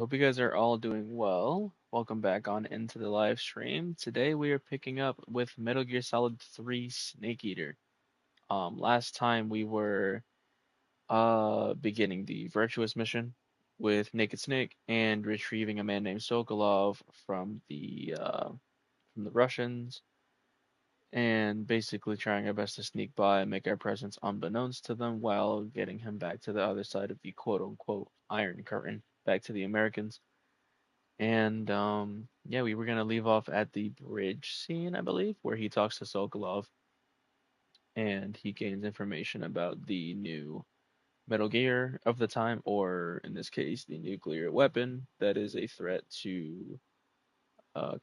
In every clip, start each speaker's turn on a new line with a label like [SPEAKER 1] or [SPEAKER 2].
[SPEAKER 1] Hope you guys are all doing well. Welcome back on into the live stream. Today we are picking up with Metal Gear Solid 3 Snake Eater. Last time we were beginning the Virtuous mission with Naked Snake and retrieving a man named Sokolov from the Russians and basically trying our best to sneak by and make our presence unbeknownst to them while getting him back to the other side of the quote unquote Iron Curtain, back to the Americans. And yeah, we were gonna leave off at the bridge scene, I believe, where he talks to Sokolov and he gains information about the new Metal Gear of the time, or in this case, the nuclear weapon that is a threat to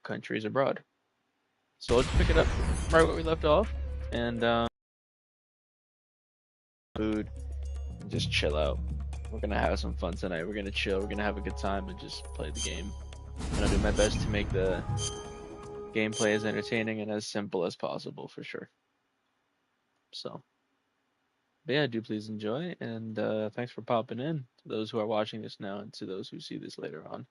[SPEAKER 1] countries abroad. So let's pick it up right where we left off and food and just chill out. We're gonna have some fun tonight. We're gonna chill. We're gonna have a good time and just play the game. I'm gonna do my best to make the gameplay as entertaining and as simple as possible for sure. So, but yeah, do please enjoy, and thanks for popping in to those who are watching this now and to those who see this later on.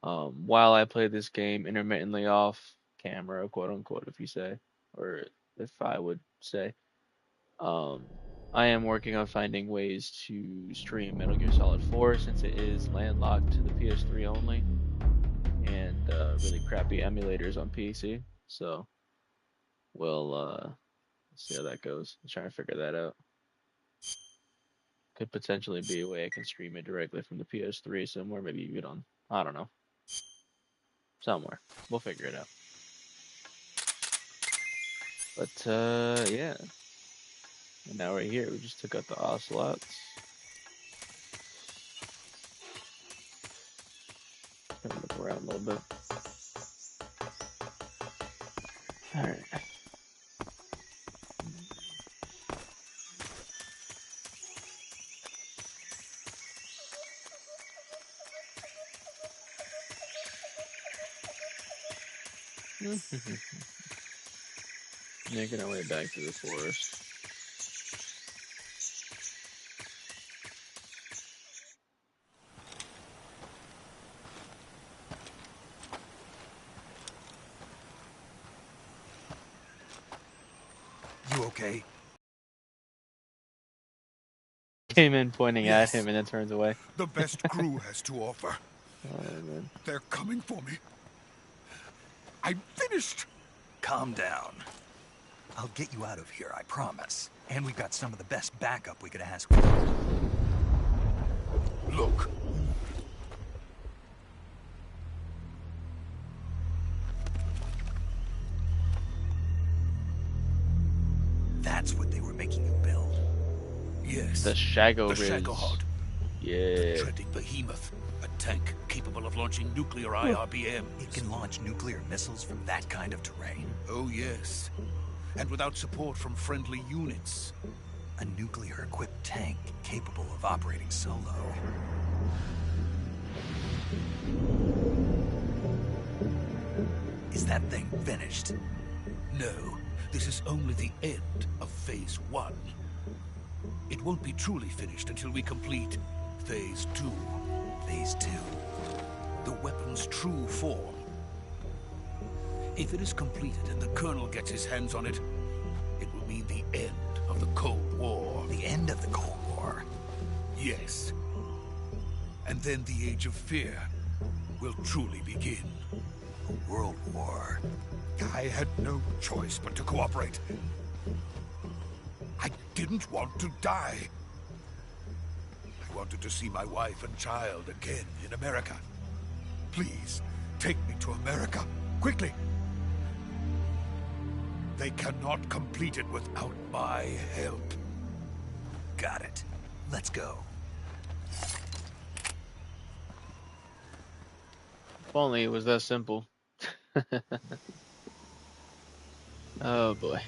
[SPEAKER 1] While I play this game intermittently off camera, quote unquote, if you say, or if I would say, um, I am working on finding ways to stream Metal Gear Solid 4 since it is landlocked to the PS3 only and really crappy emulators on PC. So we'll see how that goes. I'm trying to figure that out. Could potentially be a way I can stream it directly from the PS3 somewhere, maybe even on, I don't know, somewhere. We'll figure it out. But yeah, and now we're here. We just took out the ocelots. Gonna look around a little bit. All right. Making our way back to the forest.
[SPEAKER 2] You okay?
[SPEAKER 1] Came in pointing at
[SPEAKER 2] Yes.
[SPEAKER 1] him and then turns away.
[SPEAKER 2] The best crew has to offer.
[SPEAKER 1] Oh man.
[SPEAKER 2] They're coming for me. I'm finished. Calm down. I'll get you out of here, I promise. And we've got some of the best backup we could ask for. Look. That's what they were making you build. Yes.
[SPEAKER 1] The Shago
[SPEAKER 3] The
[SPEAKER 1] Riz.
[SPEAKER 3] Shacklehod.
[SPEAKER 1] Yeah.
[SPEAKER 3] The dreaded behemoth. A tank capable of launching nuclear IRBM.
[SPEAKER 2] It can launch nuclear missiles from that kind of terrain.
[SPEAKER 3] Oh, yes. And without support from friendly units.
[SPEAKER 2] A nuclear-equipped tank capable of operating solo. Is that thing finished?
[SPEAKER 3] No, this is only the end of Phase 1. It won't be truly finished until we complete Phase 2.
[SPEAKER 2] Phase 2.
[SPEAKER 3] The weapon's true form. If it is completed and the Colonel gets his hands on it, it will mean the end of the Cold War.
[SPEAKER 2] The end of the Cold War?
[SPEAKER 3] Yes. And then the Age of Fear will truly begin.
[SPEAKER 2] A world war.
[SPEAKER 3] I had no choice but to cooperate. I didn't want to die. I wanted to see my wife and child again in America. Please, take me to America, quickly. They cannot complete it without my help.
[SPEAKER 2] Got it. Let's go.
[SPEAKER 1] If only it was that simple. Oh boy.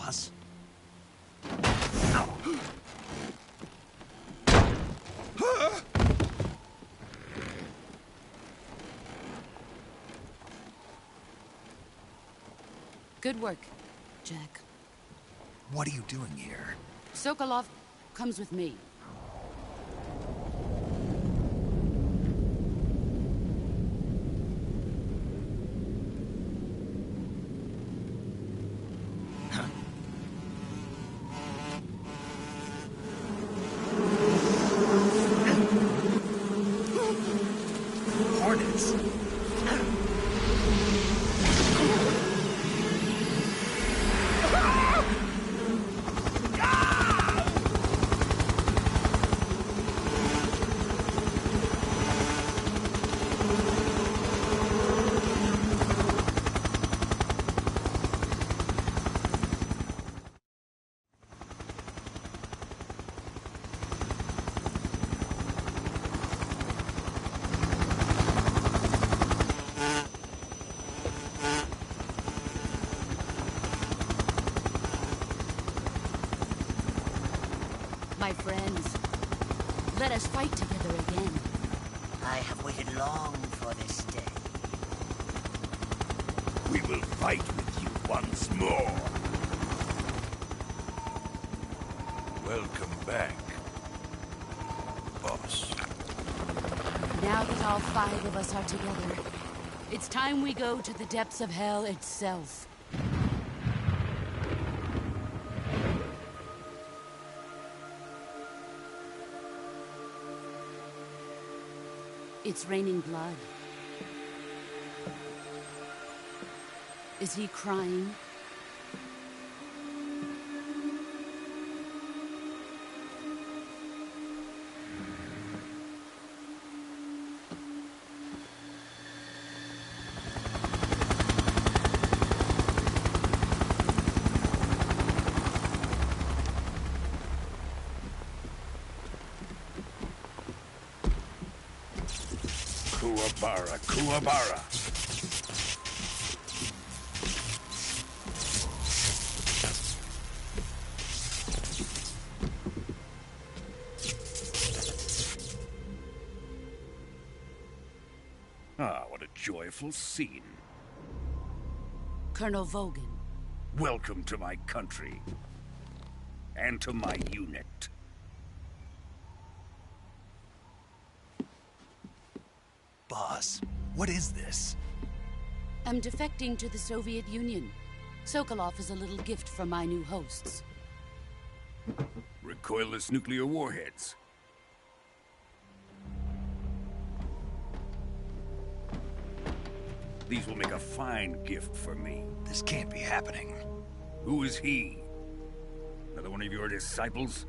[SPEAKER 2] boss.
[SPEAKER 4] Good work, Jack.
[SPEAKER 2] What are you doing here?
[SPEAKER 4] Sokolov comes with me.
[SPEAKER 2] Hornets.
[SPEAKER 4] My friends, let us fight together again.
[SPEAKER 5] I have waited long for this day.
[SPEAKER 3] We will fight with you once more. Welcome back, boss.
[SPEAKER 4] Now that all 5 of us are together, it's time we go to the depths of hell itself. It's raining blood. Is he crying?
[SPEAKER 3] Kuwabara, Kuwabara. Ah, what a joyful scene.
[SPEAKER 4] Colonel Vogan.
[SPEAKER 3] Welcome to my country. And to my unit.
[SPEAKER 2] Boss, what is this?
[SPEAKER 4] I'm defecting to the Soviet Union. Sokolov is a little gift from my new hosts.
[SPEAKER 3] Recoilless nuclear warheads. These will make a fine gift for me.
[SPEAKER 2] This can't be happening.
[SPEAKER 3] Who is he? Another one of your disciples?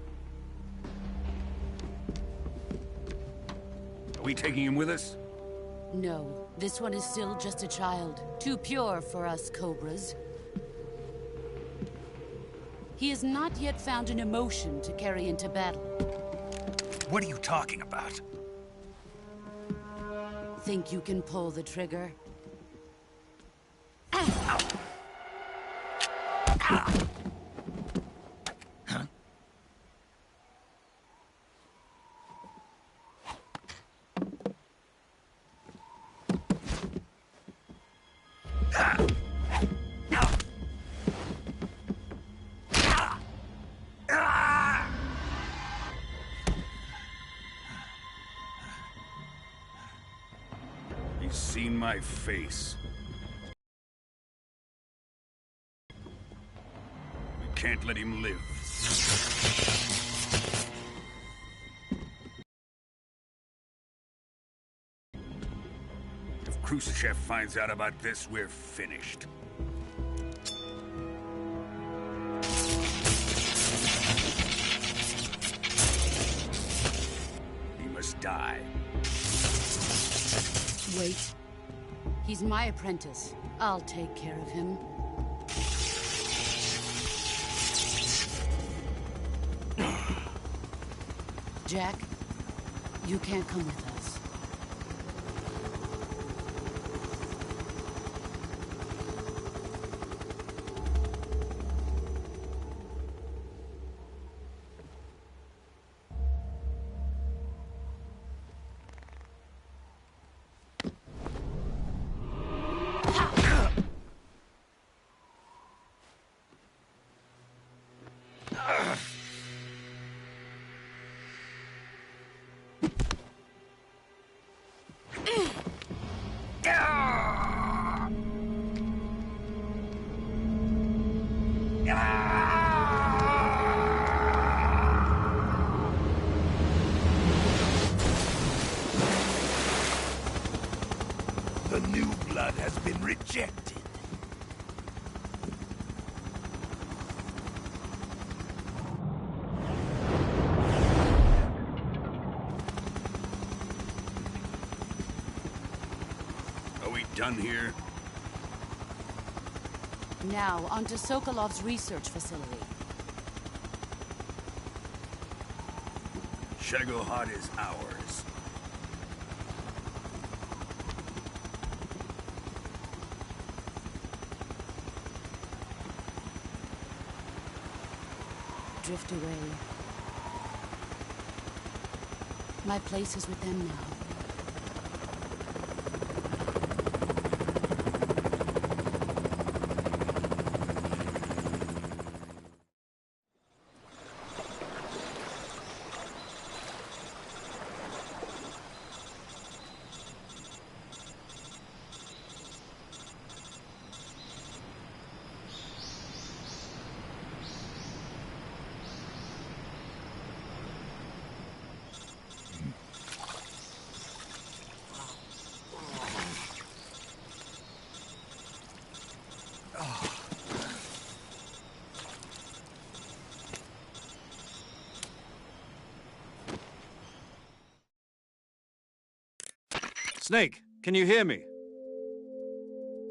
[SPEAKER 3] Are we taking him with us?
[SPEAKER 4] No, this one is still just a child. Too pure for us Cobras. He has not yet found an emotion to carry into battle.
[SPEAKER 2] What are you talking about?
[SPEAKER 4] Think you can pull the trigger?
[SPEAKER 3] He's seen my face. We can't let him live. If Khrushchev finds out about this, we're finished. He must die.
[SPEAKER 4] Wait. He's my apprentice. I'll take care of him. Jack, you can't come with us.
[SPEAKER 2] Rejected.
[SPEAKER 3] Are we done here?
[SPEAKER 4] Now, on to Sokolov's research facility.
[SPEAKER 3] Shagohod is ours.
[SPEAKER 4] Drift away. My place is with them now.
[SPEAKER 6] Snake, can you hear me?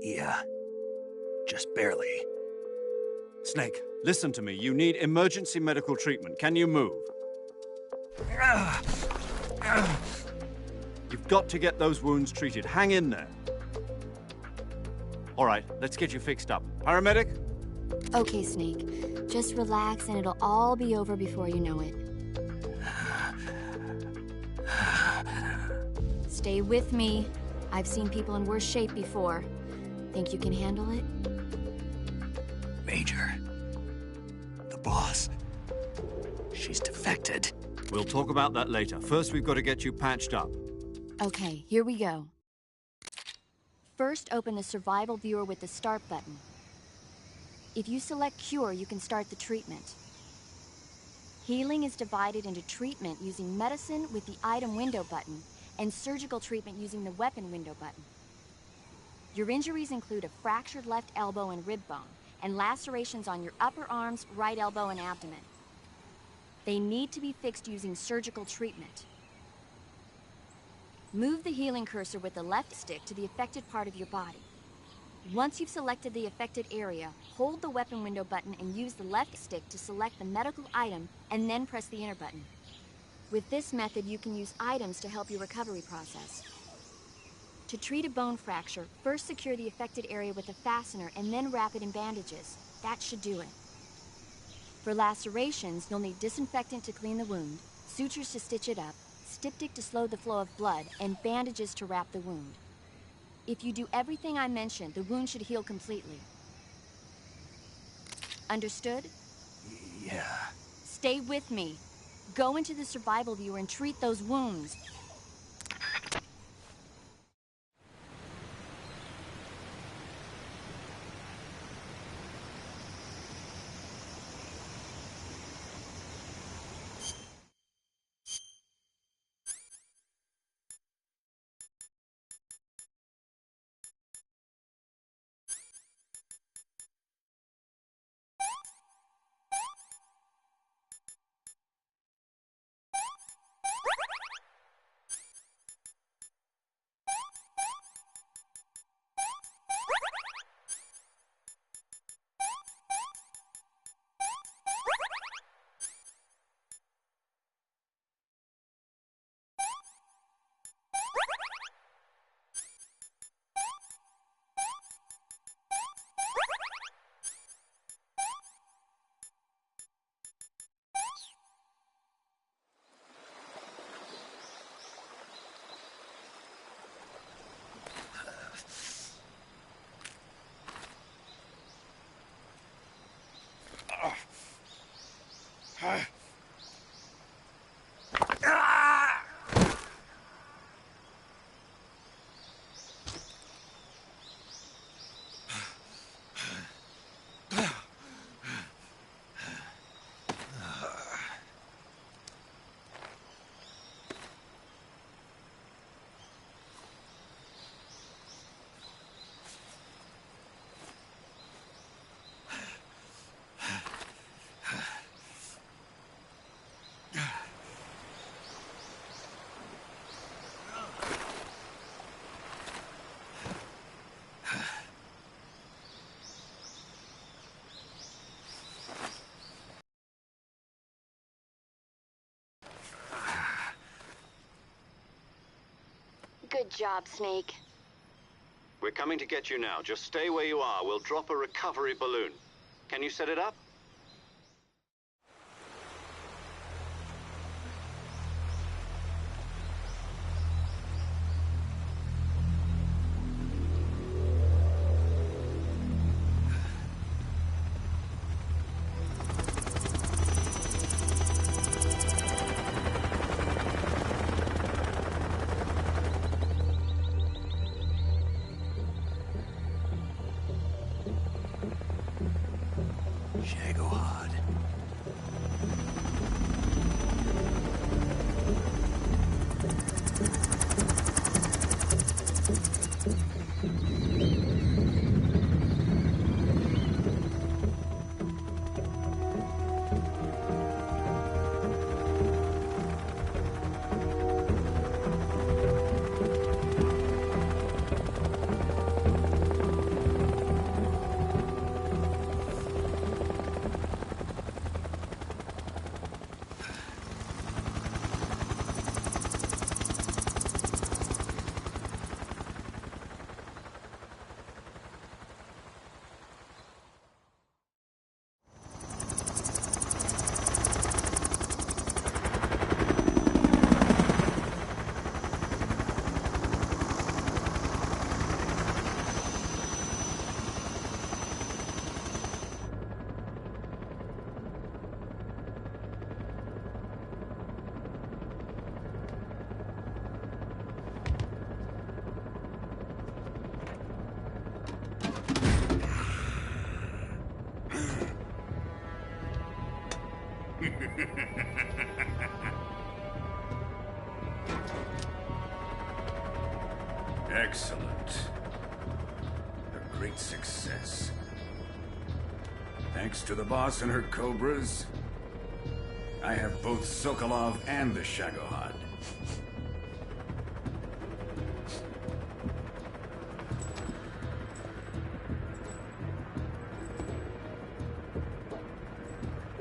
[SPEAKER 2] Yeah. Just barely.
[SPEAKER 6] Snake, listen to me. You need emergency medical treatment. Can you move? You've got to get those wounds treated. Hang in there. All right, let's get you fixed up. Paramedic?
[SPEAKER 7] Okay, Snake. Just relax and it'll all be over before you know it. Stay with me. I've seen people in worse shape before. Think you can handle it?
[SPEAKER 2] Major. The boss. She's defected.
[SPEAKER 6] We'll talk about that later. First, we've got to get you patched up.
[SPEAKER 7] Okay, here we go. First, open the survival viewer with the start button. If you select cure, you can start the treatment. Healing is divided into treatment using medicine with the item window button and surgical treatment using the weapon window button. Your injuries include a fractured left elbow and rib bone, and lacerations on your upper arms, right elbow, and abdomen. They need to be fixed using surgical treatment. Move the healing cursor with the left stick to the affected part of your body. Once you've selected the affected area, hold the weapon window button and use the left stick to select the medical item, and then press the enter button. With this method, you can use items to help your recovery process. To treat a bone fracture, first secure the affected area with a fastener and then wrap it in bandages. That should do it. For lacerations, you'll need disinfectant to clean the wound, sutures to stitch it up, styptic to slow the flow of blood, and bandages to wrap the wound. If you do everything I mentioned, the wound should heal completely. Understood?
[SPEAKER 2] Yeah.
[SPEAKER 7] Stay with me. Go into the survival viewer and treat those wounds. Good job, Snake.
[SPEAKER 6] We're coming to get you now. Just stay where you are. We'll drop a recovery balloon. Can you set it up?
[SPEAKER 2] Shagohod.
[SPEAKER 3] Excellent. A great success. Thanks to the boss and her cobras, I have both Sokolov and the Shagohod.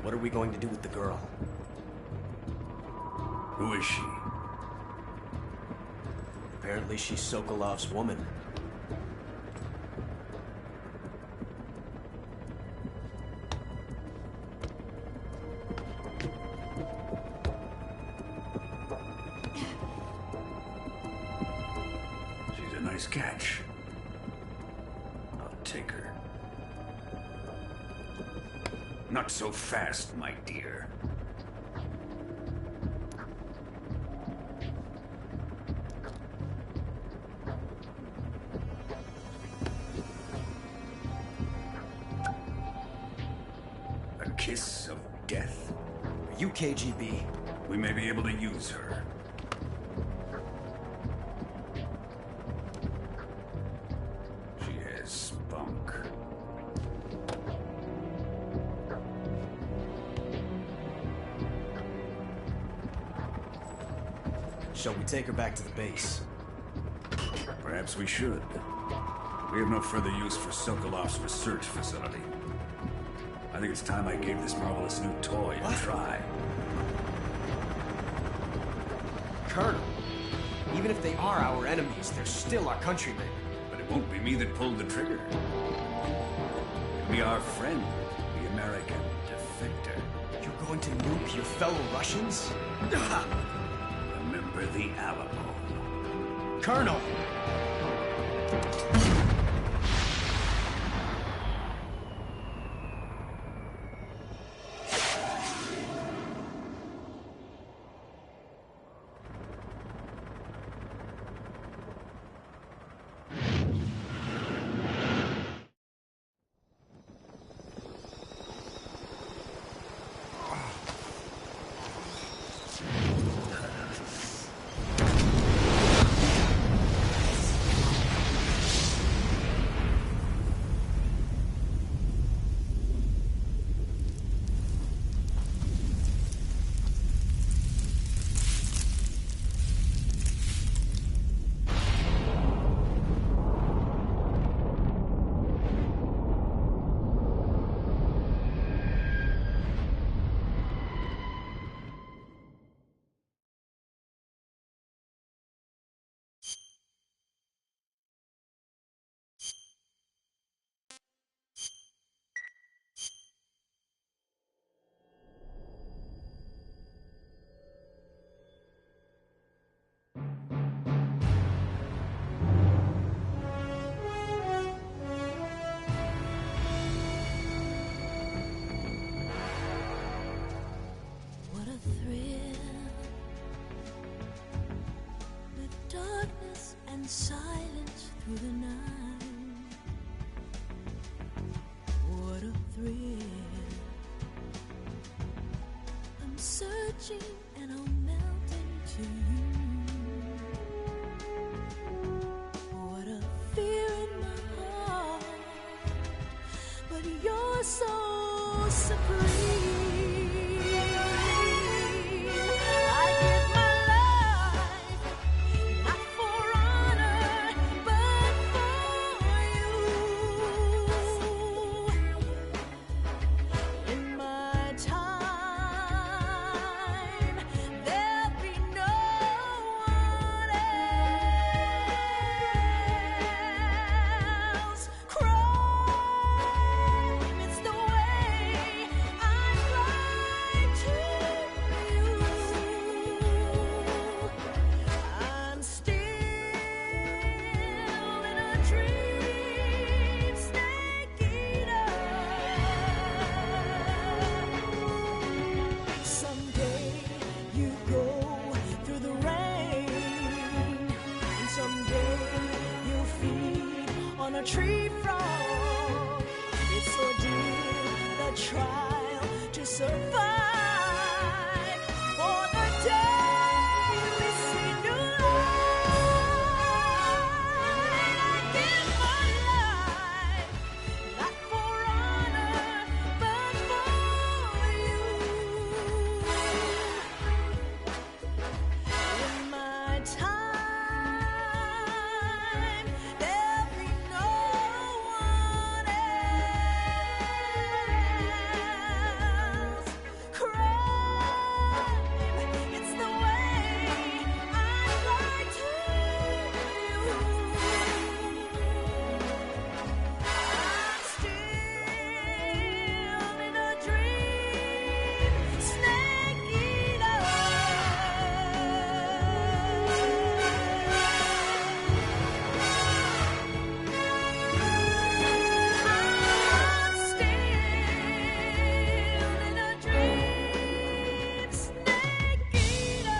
[SPEAKER 8] What are we going to do with the girl?
[SPEAKER 3] Who is she?
[SPEAKER 8] Apparently she's Sokolov's woman.
[SPEAKER 3] She's a nice catch. I'll take her. Not so fast, my dear. A kiss of death.
[SPEAKER 8] Are you KGB?
[SPEAKER 3] We may be able to use her. She has spunk.
[SPEAKER 8] Shall we take her back to the base?
[SPEAKER 3] Perhaps we should. We have no further use for Sokolov's research facility. I think it's time I gave this marvelous new toy a try.
[SPEAKER 8] Colonel, even if they are our enemies, they're still our countrymen.
[SPEAKER 3] But it won't be me that pulled the trigger. It'll be our friend, the American defector.
[SPEAKER 8] You're going to nuke your fellow Russians?
[SPEAKER 3] Remember the Alamo.
[SPEAKER 8] Colonel!
[SPEAKER 9] touching and I'll melt into you. What a fear in my heart, but you're so supreme. I give my life, not for honor, but for you. In my time, there'll be no one else. Crime, it's the way I'd like to you. I'm still in a dream, snake eater. Someday you go through the rain, and someday you'll feed on a tree frog. It's ordeal, the trial to survive for the day we see new light. I give my life, not for honor, but for you. In my time, there'll be no one else. Crime, it's the way I'd like to you. I'm still in a dream, snake eater. I'm still in a dream, snake eater.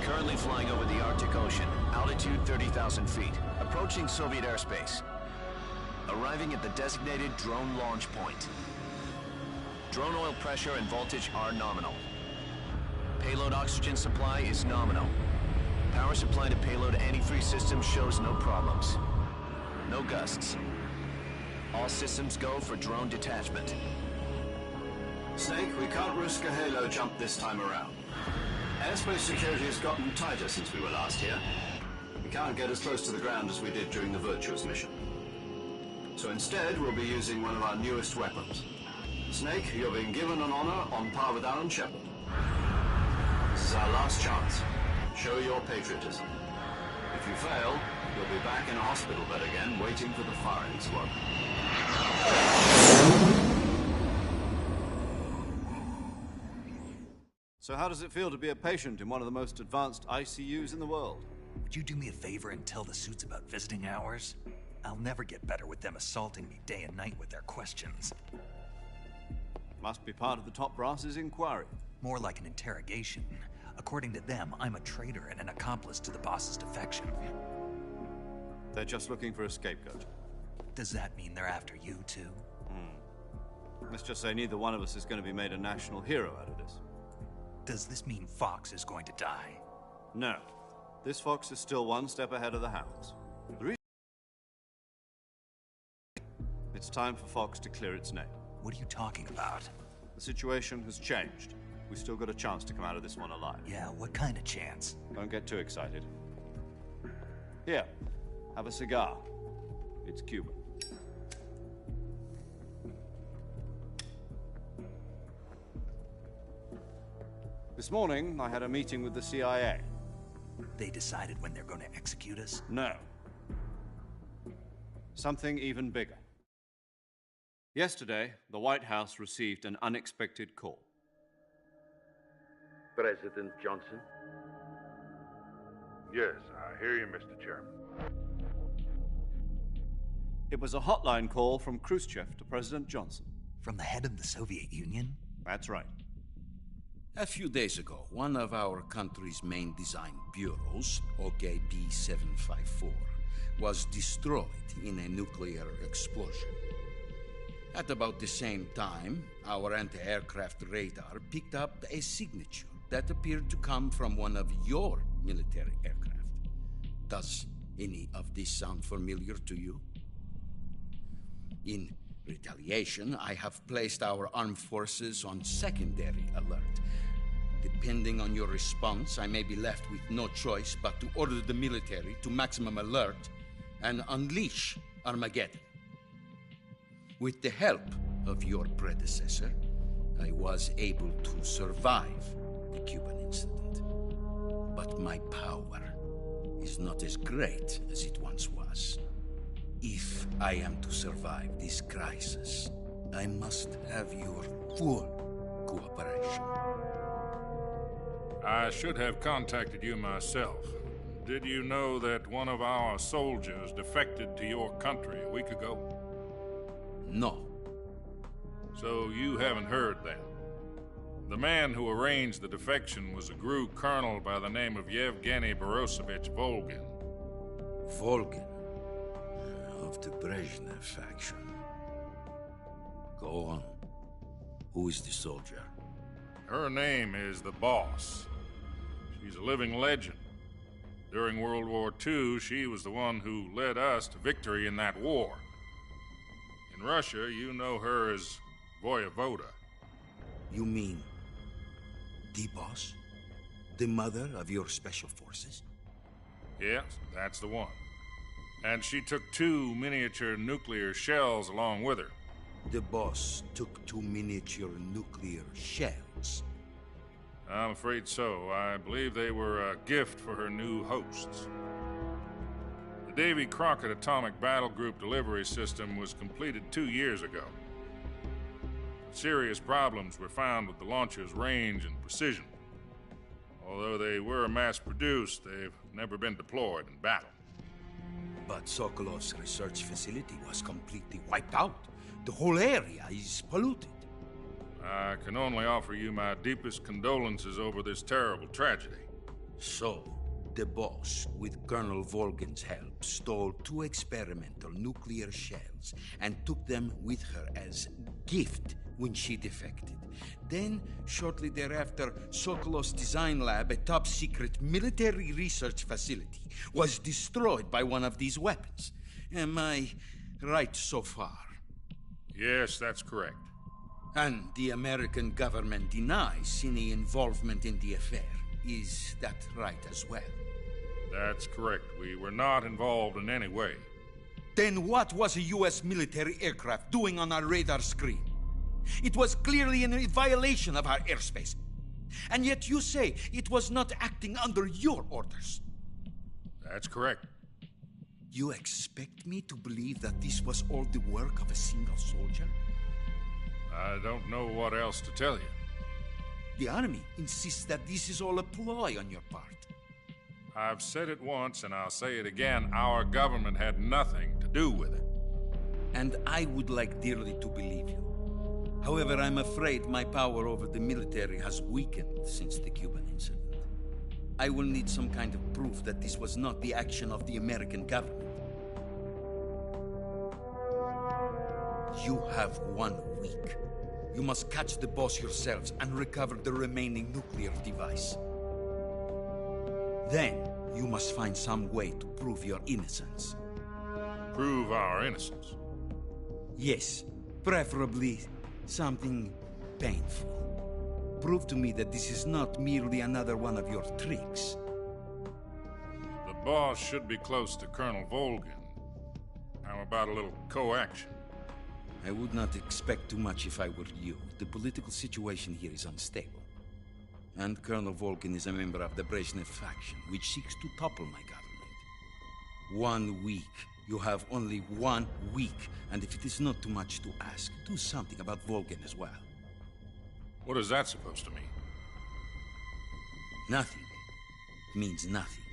[SPEAKER 10] Currently flying over the Arctic Ocean, altitude 30,000 feet, approaching Soviet airspace. Arriving at the designated drone launch point. Drone oil pressure and voltage are nominal. Payload oxygen supply is nominal. Power supply to payload antifreeze system shows no problems. No gusts. All systems go for drone detachment.
[SPEAKER 6] Snake, we can't risk a halo jump this time around. Airspace security has gotten tighter since we were last here. We can't get as close to the ground as we did during the Virtuous mission. So instead, we'll be using one of our newest weapons. Snake, you're being given an honor on par with Alan Shepard. This is our last chance. Show your patriotism. If you fail, you'll be back in a hospital bed again, waiting for the firing squad.
[SPEAKER 11] So how does it feel to be a patient in one of the most advanced ICUs in the world?
[SPEAKER 2] Would you do me a favor and tell the suits about visiting hours? I'll never get better with them assaulting me day and night with their questions.
[SPEAKER 11] Must be part of the top brass's inquiry.
[SPEAKER 2] More like an interrogation. According to them, I'm a traitor and an accomplice to the boss's defection.
[SPEAKER 11] They're just looking for a scapegoat.
[SPEAKER 2] Does that mean they're after you, too?
[SPEAKER 11] Let's just say neither one of us is going to be made a national hero out of this.
[SPEAKER 2] Does this mean Fox is going to die?
[SPEAKER 11] No. This fox is still one step ahead of the hounds. The reason it's time for Fox to clear its name.
[SPEAKER 2] What are you talking about?
[SPEAKER 11] The situation has changed. We've still got a chance to come out of this one alive.
[SPEAKER 2] Yeah, what kind of chance?
[SPEAKER 11] Don't get too excited. Here, have a cigar. It's Cuban. This morning, I had a meeting with the CIA.
[SPEAKER 2] They decided when they're going to execute us?
[SPEAKER 11] No. Something even bigger. Yesterday, the White House received an unexpected call.
[SPEAKER 12] President Johnson? Yes, I hear you, Mr. Chairman.
[SPEAKER 11] It was a hotline call from Khrushchev to President Johnson.
[SPEAKER 2] From the head of the Soviet Union?
[SPEAKER 11] That's right.
[SPEAKER 3] A few days ago, one of our country's main design bureaus, OKB 754, was destroyed in a nuclear explosion. At about the same time, our anti-aircraft radar picked up a signature that appeared to come from one of your military aircraft. Does any of this sound familiar to you? In retaliation, I have placed our armed forces on secondary alert. Depending on your response, I may be left with no choice but to order the military to maximum alert and unleash Armageddon. With the help of your predecessor, I was able to survive the Cuban incident. But my power is not as great as it once was. If I am to survive this crisis, I must have your full cooperation.
[SPEAKER 12] I should have contacted you myself. Did you know that one of our soldiers defected to your country a week ago?
[SPEAKER 3] No.
[SPEAKER 12] So you haven't heard then. The man who arranged the defection was a GRU colonel by the name of Yevgeny Borosovich Volgin.
[SPEAKER 3] Volgin? Of the Brezhnev faction. Go on. Who is the soldier?
[SPEAKER 12] Her name is the Boss. She's a living legend. During World War II, she was the one who led us to victory in that war. In Russia, you know her as Voyevoda.
[SPEAKER 3] You mean the Boss? The mother of your special forces?
[SPEAKER 12] Yes, that's the one. And she took 2 miniature nuclear shells along with her.
[SPEAKER 3] The Boss took 2 miniature nuclear shells?
[SPEAKER 12] I'm afraid so. I believe they were a gift for her new hosts. The Davy Crockett Atomic Battle Group delivery system was completed 2 years ago. Serious problems were found with the launcher's range and precision. Although they were mass-produced, they've never been deployed in battle.
[SPEAKER 3] But Sokolov's research facility was completely wiped out. The whole area is polluted.
[SPEAKER 12] I can only offer you my deepest condolences over this terrible tragedy.
[SPEAKER 3] So, the Boss, with Colonel Volgin's help, stole 2 experimental nuclear shells and took them with her as gift when she defected. Then, shortly thereafter, Sokolov's design lab, a top-secret military research facility, was destroyed by one of these weapons. Am I right so far?
[SPEAKER 12] Yes, that's correct.
[SPEAKER 3] And the American government denies any involvement in the affair. Is that right as well?
[SPEAKER 12] That's correct. We were not involved in any way.
[SPEAKER 3] Then what was a U.S. military aircraft doing on our radar screen? It was clearly in violation of our airspace. And yet you say it was not acting under your orders.
[SPEAKER 12] That's correct.
[SPEAKER 3] You expect me to believe that this was all the work of a single soldier?
[SPEAKER 12] I don't know what else to tell you.
[SPEAKER 3] The Army insists that this is all a ploy on your part.
[SPEAKER 12] I've said it once, and I'll say it again. Our government had nothing to do with it.
[SPEAKER 3] And I would like dearly to believe you. However, I'm afraid my power over the military has weakened since the Cuban incident. I will need some kind of proof that this was not the action of the American government. You have 1 week. You must catch the Boss yourselves and recover the remaining nuclear device. Then, you must find some way to prove your innocence.
[SPEAKER 12] Prove our innocence?
[SPEAKER 3] Yes, preferably something painful. Prove to me that this is not merely another one of your tricks.
[SPEAKER 12] The Boss should be close to Colonel Volgin. How about a little co-action?
[SPEAKER 3] I would not expect too much if I were you. The political situation here is unstable. And Colonel Volgin is a member of the Brezhnev faction, which seeks to topple my government. 1 week. You have only 1 week. And if it is not too much to ask, do something about Volgin as well.
[SPEAKER 12] What is that supposed to mean?
[SPEAKER 3] Nothing. It means nothing.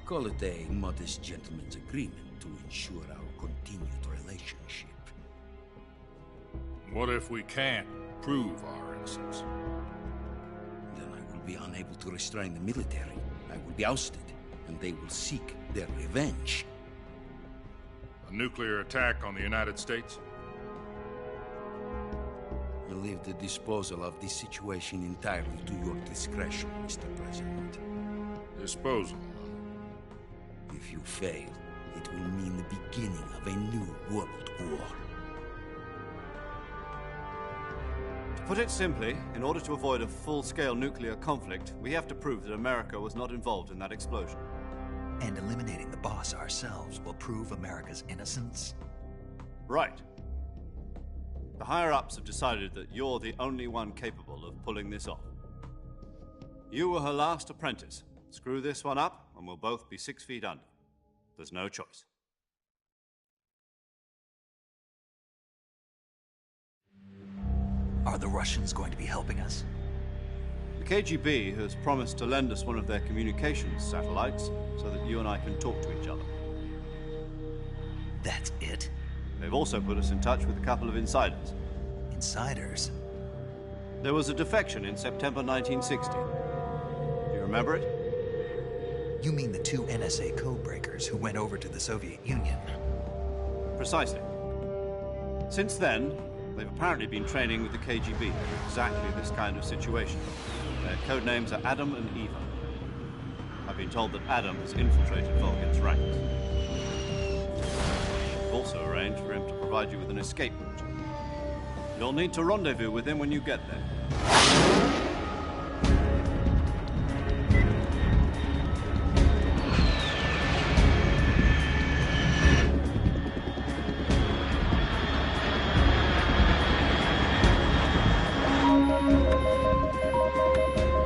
[SPEAKER 3] Call it a modest gentleman's agreement. to ensure our continued relationship.
[SPEAKER 12] What if we can't prove our innocence?
[SPEAKER 3] Then I will be unable to restrain the military. I will be ousted, and they will seek their revenge.
[SPEAKER 12] A nuclear attack on the United States?
[SPEAKER 3] I leave the disposal of this situation entirely to your discretion, Mr. President.
[SPEAKER 12] Disposal?
[SPEAKER 3] If you fail, it will mean the beginning of a new world war.
[SPEAKER 11] To put it simply, in order to avoid a full-scale nuclear conflict, we have to prove that America was not involved in that explosion.
[SPEAKER 2] And eliminating the boss ourselves will prove America's innocence?
[SPEAKER 11] Right. The higher-ups have decided that you're the only one capable of pulling this off. You were her last apprentice. Screw this one up, and we'll both be 6 feet under. There's no choice.
[SPEAKER 2] Are the Russians going to be helping us?
[SPEAKER 11] The KGB has promised to lend us one of their communications satellites so that you and I can talk to each other.
[SPEAKER 2] That's it?
[SPEAKER 11] They've also put us in touch with a couple of insiders.
[SPEAKER 2] Insiders?
[SPEAKER 11] There was a defection in September 1960. Do you remember it?
[SPEAKER 2] You mean the 2 NSA codebreakers who went over to the Soviet Union?
[SPEAKER 11] Precisely. Since then, they've apparently been training with the KGB in exactly this kind of situation. Their code names are Adam and Eva. I've been told that Adam has infiltrated Volgin's ranks. I've also arranged for him to provide you with an escape route. You'll need to rendezvous with him when you get there.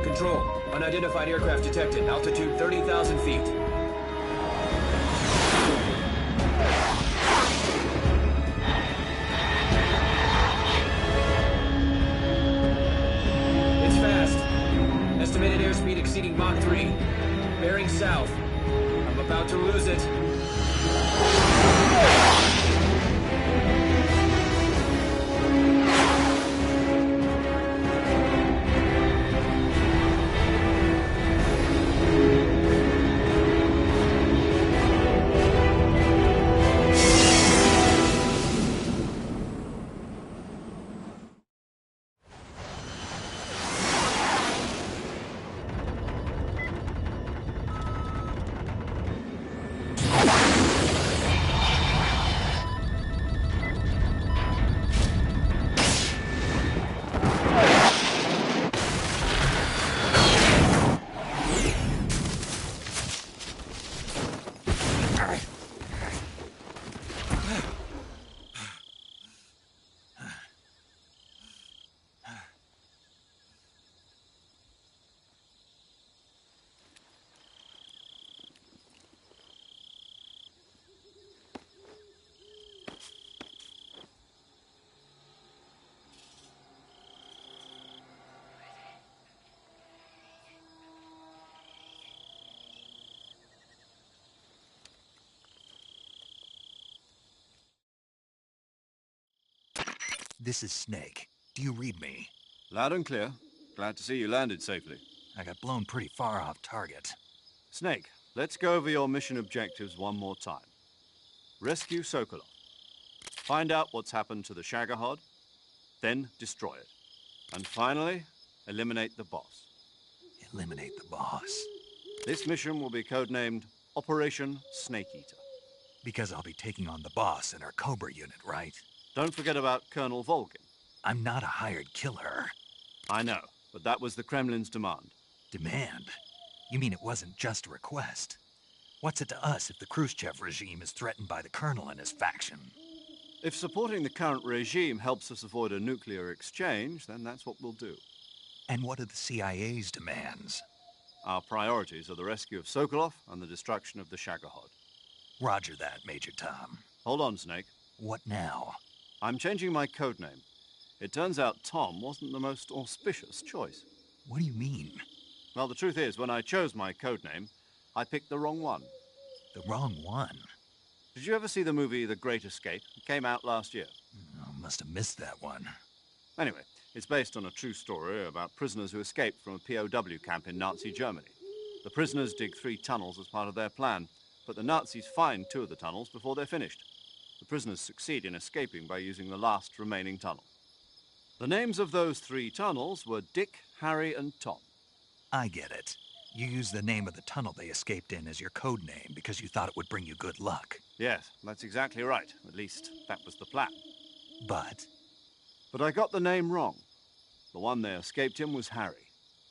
[SPEAKER 8] Control. Unidentified aircraft detected. Altitude 30,000 feet. It's fast. Estimated airspeed exceeding Mach 3. Bearing south. I'm about to lose it.
[SPEAKER 2] This is Snake. Do you read me?
[SPEAKER 11] Loud and clear. Glad to see you landed safely.
[SPEAKER 2] I got blown pretty far off target.
[SPEAKER 11] Snake, let's go over your mission objectives one more time. Rescue Sokolov. Find out what's happened to the Shagohod, then destroy it. And finally, eliminate the boss.
[SPEAKER 2] Eliminate the boss?
[SPEAKER 11] This mission will be codenamed Operation Snake Eater.
[SPEAKER 2] Because I'll be taking on the boss in our Cobra unit, right?
[SPEAKER 11] Don't forget about Colonel Volgin.
[SPEAKER 2] I'm not a hired killer.
[SPEAKER 11] I know, but that was the Kremlin's demand.
[SPEAKER 2] Demand? You mean it wasn't just a request? What's it to us if the Khrushchev regime is threatened by the Colonel and his faction?
[SPEAKER 11] If supporting the current regime helps us avoid a nuclear exchange, then that's what we'll do.
[SPEAKER 2] And what are the CIA's demands?
[SPEAKER 11] Our priorities are the rescue of Sokolov and the destruction of the Shagohod.
[SPEAKER 2] Roger that, Major Tom.
[SPEAKER 11] Hold on, Snake.
[SPEAKER 2] What now?
[SPEAKER 11] I'm changing my codename. It turns out Tom wasn't the most auspicious choice.
[SPEAKER 2] What do you mean?
[SPEAKER 11] Well, the truth is, when I chose my codename, I picked the wrong one.
[SPEAKER 2] The wrong one?
[SPEAKER 11] Did you ever see the movie The Great Escape? It came out last year.
[SPEAKER 2] Oh, must have missed that one.
[SPEAKER 11] Anyway, it's based on a true story about prisoners who escaped from a POW camp in Nazi Germany. The prisoners dig 3 tunnels as part of their plan, but the Nazis find 2 of the tunnels before they're finished. The prisoners succeed in escaping by using the last remaining tunnel. The names of those 3 tunnels were Dick, Harry, and Tom.
[SPEAKER 2] I get it. You used the name of the tunnel they escaped in as your code name because you thought it would bring you good luck.
[SPEAKER 11] Yes, that's exactly right. At least, that was the plan.
[SPEAKER 2] But?
[SPEAKER 11] But I got the name wrong. The one they escaped in was Harry.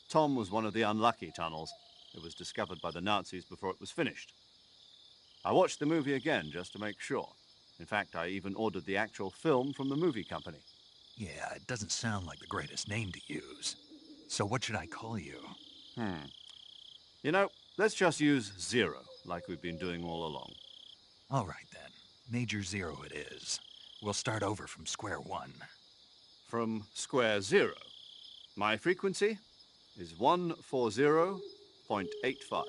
[SPEAKER 11] Tom was one of the unlucky tunnels. It was discovered by the Nazis before it was finished. I watched the movie again just to make sure. In fact, I even ordered the actual film from the movie company.
[SPEAKER 2] Yeah, it doesn't sound like the greatest name to use. So what should I call you?
[SPEAKER 11] You know, let's just use Zero, like we've been doing all along.
[SPEAKER 2] All right, then. Major Zero it is. We'll start over from square one.
[SPEAKER 11] From square 0. My frequency is 140.85.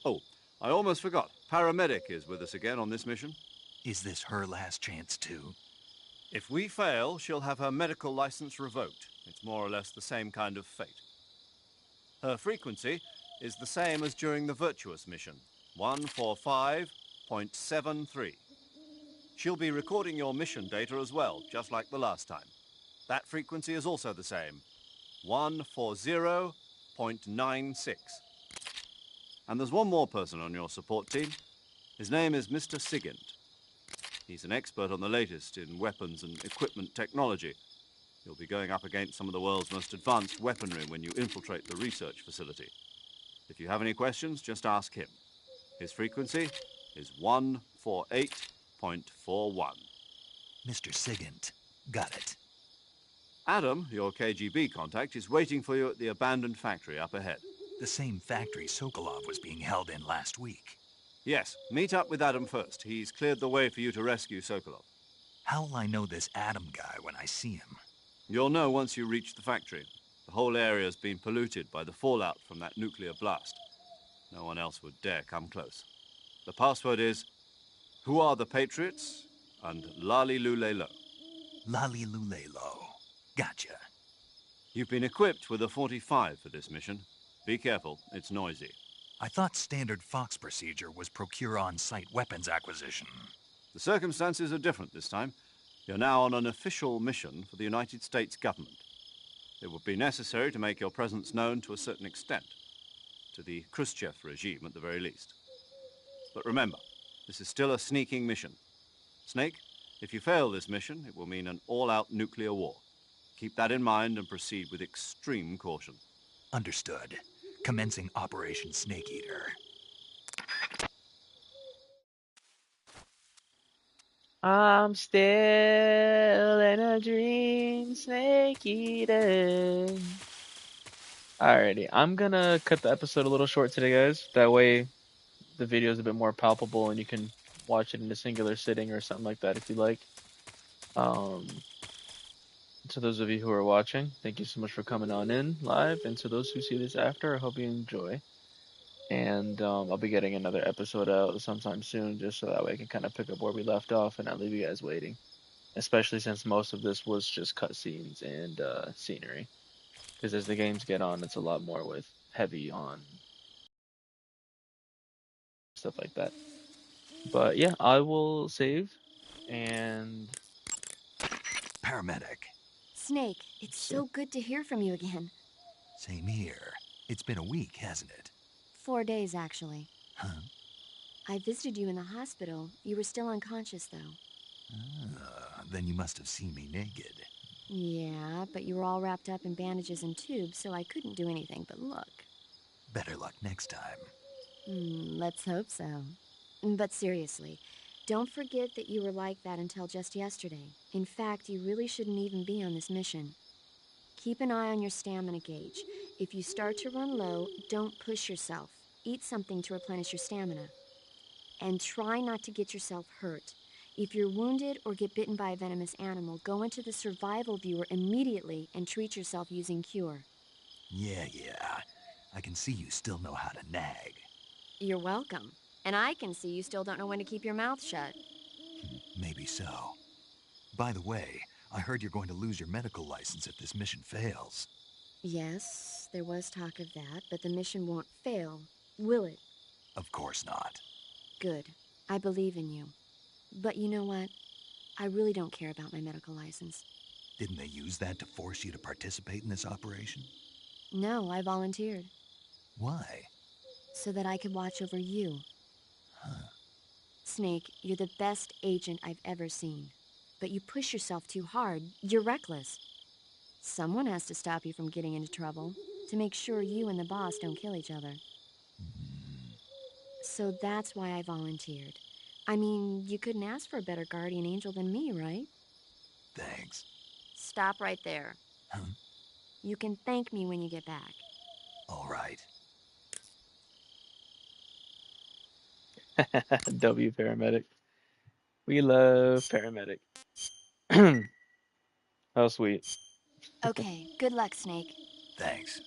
[SPEAKER 11] Oh, I almost forgot. Paramedic is with us again on this mission.
[SPEAKER 2] Is this her last chance, too?
[SPEAKER 11] If we fail, she'll have her medical license revoked. It's more or less the same kind of fate. Her frequency is the same as during the Virtuous mission, 145.73. She'll be recording your mission data as well, just like the last time. That frequency is also the same, 140.96. And there's one more person on your support team. His name is Mr. Sigint. He's an expert on the latest in weapons and equipment technology. You'll be going up against some of the world's most advanced weaponry when you infiltrate the research facility. If you have any questions, just ask him. His frequency is 148.41.
[SPEAKER 2] Mr. Sigint. Got it.
[SPEAKER 11] Adam, your KGB contact, is waiting for you at the abandoned factory up ahead.
[SPEAKER 2] The same factory Sokolov was being held in last week.
[SPEAKER 11] Yes, meet up with Adam first. He's cleared the way for you to rescue Sokolov.
[SPEAKER 2] How will I know this Adam guy when I see him?
[SPEAKER 11] You'll know once you reach the factory. The whole area's been polluted by the fallout from that nuclear blast. No one else would dare come close. The password is, "Who are the Patriots?" and Lali Lule Lo.
[SPEAKER 2] Lali Lule Lo. Gotcha.
[SPEAKER 11] You've been equipped with a 45 for this mission. Be careful, it's noisy.
[SPEAKER 2] I thought standard Fox procedure was procure on-site weapons acquisition.
[SPEAKER 11] The circumstances are different this time. You're now on an official mission for the United States government. It would be necessary to make your presence known to a certain extent, to the Khrushchev regime at the very least. But remember, this is still a sneaking mission. Snake, if you fail this mission, it will mean an all-out nuclear war. Keep that in mind and proceed with extreme caution.
[SPEAKER 2] Understood. Commencing Operation Snake Eater.
[SPEAKER 1] I'm still in a dream, snake eater. Alrighty, I'm gonna cut the episode a little short today, guys. That way the video is a bit more palpable and you can watch it in a singular sitting or something like that if you like. To those of you who are watching, thank you so much for coming on in live, and to those who see this after, I hope you enjoy. And I'll be getting another episode out sometime soon, just so that way I can kind of pick up where we left off and not leave you guys waiting. Especially since most of this was just cutscenes and scenery. Because as the games get on, it's a lot more with heavy on stuff like that. But yeah, I will save and
[SPEAKER 2] Paramedic.
[SPEAKER 7] Snake, it's so good to hear from you again.
[SPEAKER 2] Same here. It's been a week, hasn't it?
[SPEAKER 7] 4 days, actually.
[SPEAKER 2] Huh?
[SPEAKER 7] I visited you in the hospital. You were still unconscious, though.
[SPEAKER 2] Then you must have seen me naked.
[SPEAKER 7] Yeah, but you were all wrapped up in bandages and tubes, so I couldn't do anything but look.
[SPEAKER 2] Better luck next time.
[SPEAKER 7] Let's hope so. But seriously, don't forget that you were like that until just yesterday. In fact, you really shouldn't even be on this mission. Keep an eye on your stamina gauge. If you start to run low, don't push yourself. Eat something to replenish your stamina. And try not to get yourself hurt. If you're wounded or get bitten by a venomous animal, go into the survival viewer immediately and treat yourself using Cure.
[SPEAKER 2] Yeah. I can see you still know how to nag.
[SPEAKER 7] You're welcome. And I can see you still don't know when to keep your mouth shut.
[SPEAKER 2] Maybe so. By the way, I heard you're going to lose your medical license if this mission fails.
[SPEAKER 7] Yes, there was talk of that, but the mission won't fail, will it?
[SPEAKER 2] Of course not.
[SPEAKER 7] Good. I believe in you. But you know what? I really don't care about my medical license.
[SPEAKER 2] Didn't they use that to force you to participate in this operation?
[SPEAKER 7] No, I volunteered.
[SPEAKER 2] Why?
[SPEAKER 7] So that I could watch over you.
[SPEAKER 2] Huh.
[SPEAKER 7] Snake, you're the best agent I've ever seen. But you push yourself too hard. You're reckless. Someone has to stop you from getting into trouble, to make sure you and the boss don't kill each other. So that's why I volunteered. I mean, you couldn't ask for a better guardian angel than me, right?
[SPEAKER 2] Thanks.
[SPEAKER 7] Stop right there.
[SPEAKER 2] Huh?
[SPEAKER 7] You can thank me when you get back.
[SPEAKER 2] All right.
[SPEAKER 1] W paramedic. We love paramedic. How sweet.
[SPEAKER 7] Okay, good luck, Snake.
[SPEAKER 2] Thanks.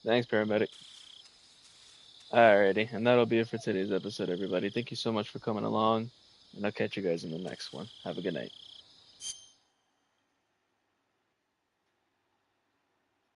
[SPEAKER 1] Thanks, paramedic. Alrighty, and that'll be it for today's episode, everybody. Thank you so much for coming along, and I'll catch you guys in the next one. Have a good night.